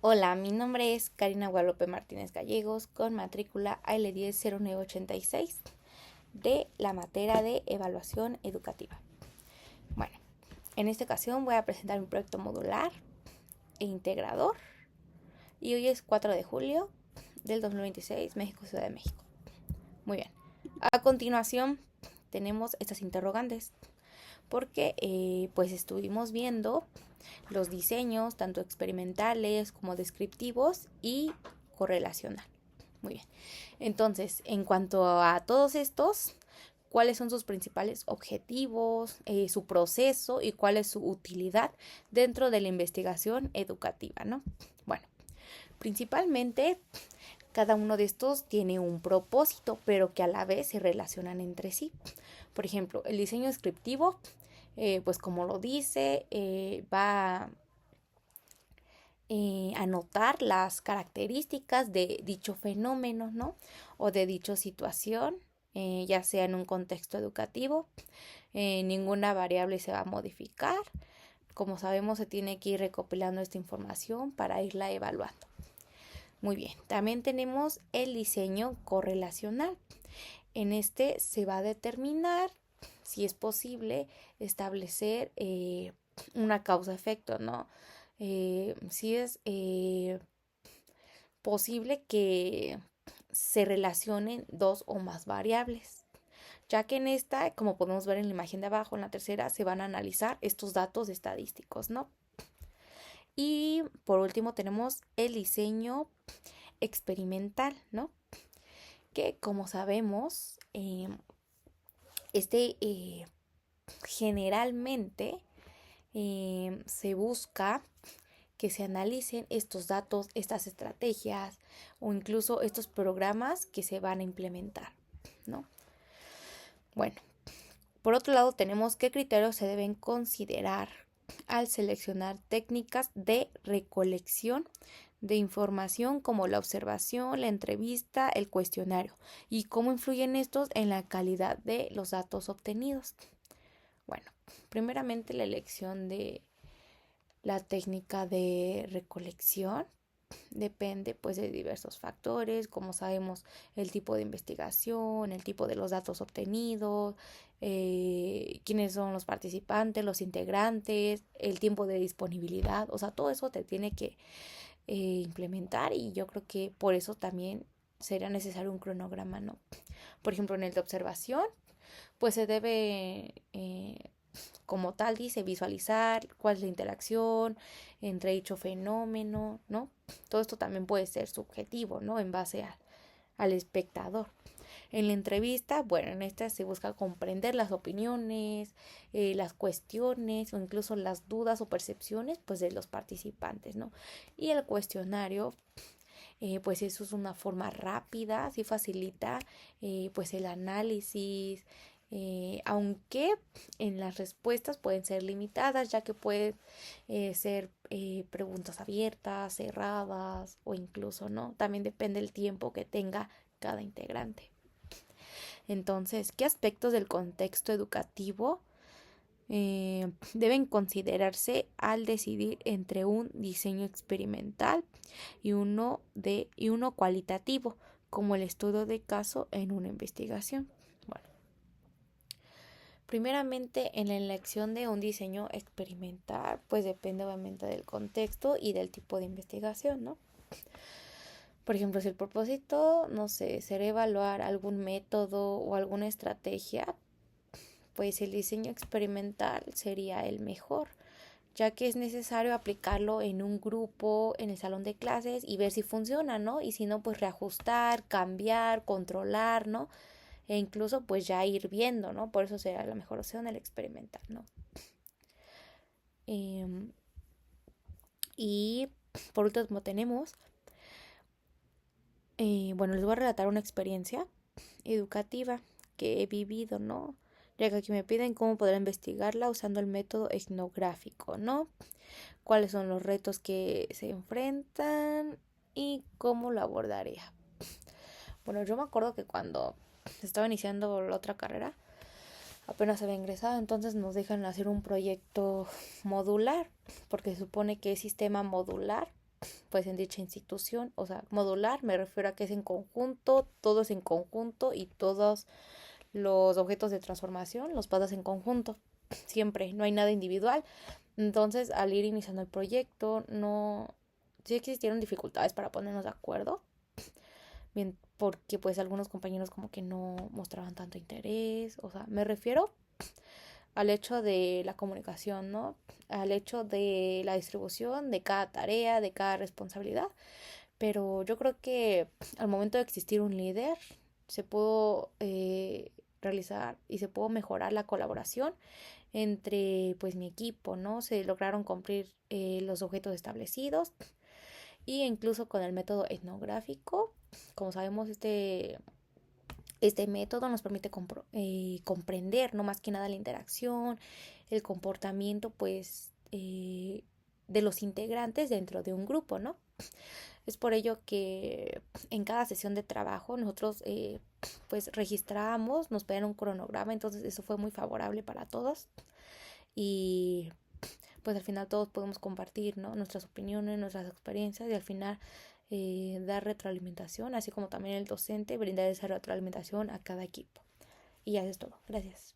Hola, mi nombre es Karina Guadalupe Martínez Gallegos con matrícula AL100986 de la materia de evaluación educativa. Bueno, en esta ocasión voy a presentar mi proyecto modular e integrador y hoy es 4 de julio del 2026, México, Ciudad de México. Muy bien. A continuación tenemos estas interrogantes porque pues estuvimos viendo los diseños tanto experimentales como descriptivos y correlacional. Muy bien. Entonces, en cuanto a todos estos, ¿cuáles son sus principales objetivos, su proceso y cuál es su utilidad dentro de la investigación educativa, ¿no? Bueno, principalmente cada uno de estos tiene un propósito, pero que a la vez se relacionan entre sí. Por ejemplo, el diseño descriptivo, pues como lo dice, va anotar las características de dicho fenómeno, ¿no? O de dicha situación, ya sea en un contexto educativo. Ninguna variable se va a modificar. Como sabemos, se tiene que ir recopilando esta información para irla evaluando. Muy bien, también tenemos el diseño correlacional. En este se va a determinar si es posible establecer una causa-efecto, ¿no? Si es posible que se relacionen dos o más variables, ya que en esta, como podemos ver en la imagen de abajo, en la tercera, se van a analizar estos datos estadísticos, ¿no? Y por último tenemos el diseño experimental, ¿no? Que como sabemos, este generalmente se busca que se analicen estos datos, estas estrategias o incluso estos programas que se van a implementar, ¿no? Bueno, por otro lado tenemos qué criterios se deben considerar al seleccionar técnicas de recolección de información como la observación, la entrevista, el cuestionario y cómo influyen estos en la calidad de los datos obtenidos. Bueno, primeramente la elección de la técnica de recolección depende pues de diversos factores, como sabemos el tipo de investigación, el tipo de los datos obtenidos, quiénes son los participantes, los integrantes, el tiempo de disponibilidad, o sea, todo eso te tiene que implementar y yo creo que por eso también sería necesario un cronograma, ¿no? Por ejemplo, en el de observación, pues se debe como tal dice, visualizar cuál es la interacción entre dicho fenómeno, ¿no? Todo esto también puede ser subjetivo, ¿no? En base al espectador. En la entrevista, bueno, en esta se busca comprender las opiniones, las cuestiones o incluso las dudas o percepciones, pues, de los participantes, ¿no? Y el cuestionario, pues eso es una forma rápida, así facilita pues el análisis, aunque en las respuestas pueden ser limitadas, ya que pueden ser preguntas abiertas, cerradas o incluso no. También depende del tiempo que tenga cada integrante. Entonces, ¿qué aspectos del contexto educativo deben considerarse al decidir entre un diseño experimental y uno cualitativo, como el estudio de caso en una investigación? Bueno, primeramente en la elección de un diseño experimental, pues depende obviamente del contexto y del tipo de investigación, ¿no? Por ejemplo, si el propósito, no sé, será evaluar algún método o alguna estrategia, pues el diseño experimental sería el mejor, ya que es necesario aplicarlo en un grupo, en el salón de clases y ver si funciona, ¿no? Y si no, pues reajustar, cambiar, controlar, ¿no? E incluso pues ya ir viendo, ¿no? Por eso será la mejor opción el experimental, ¿no? Y por último tenemos, bueno, les voy a relatar una experiencia educativa que he vivido, ¿no? Ya que aquí me piden cómo poder investigarla usando el método etnográfico, ¿no? Cuáles son los retos que se enfrentan y cómo lo abordaría. Bueno, yo me acuerdo que cuando estaba iniciando la otra carrera, apenas había ingresado, entonces nos dejan hacer un proyecto modular, porque se supone que es sistema modular, pues en dicha institución. O sea, modular me refiero a que es en conjunto, todo es en conjunto y todos los objetos de transformación los pasas en conjunto, siempre, no hay nada individual. Entonces, al ir iniciando el proyecto, no, sí existieron dificultades para ponernos de acuerdo, bien, porque pues algunos compañeros como que no mostraban tanto interés, o sea, me refiero al hecho de la comunicación, ¿no? Al hecho de la distribución de cada tarea, de cada responsabilidad, pero yo creo que al momento de existir un líder se pudo realizar y se pudo mejorar la colaboración entre pues mi equipo, ¿no? Se lograron cumplir los objetos establecidos y incluso con el método etnográfico, como sabemos, este método nos permite comprender, no más que nada la interacción, el comportamiento, pues, de los integrantes dentro de un grupo, ¿no? Es por ello que en cada sesión de trabajo nosotros, pues, registramos, nos pedían un cronograma, entonces eso fue muy favorable para todos y pues al final todos podemos compartir, ¿no? Nuestras opiniones, nuestras experiencias y al final dar retroalimentación, así como también el docente brindar esa retroalimentación a cada equipo. Y ya es todo. Gracias.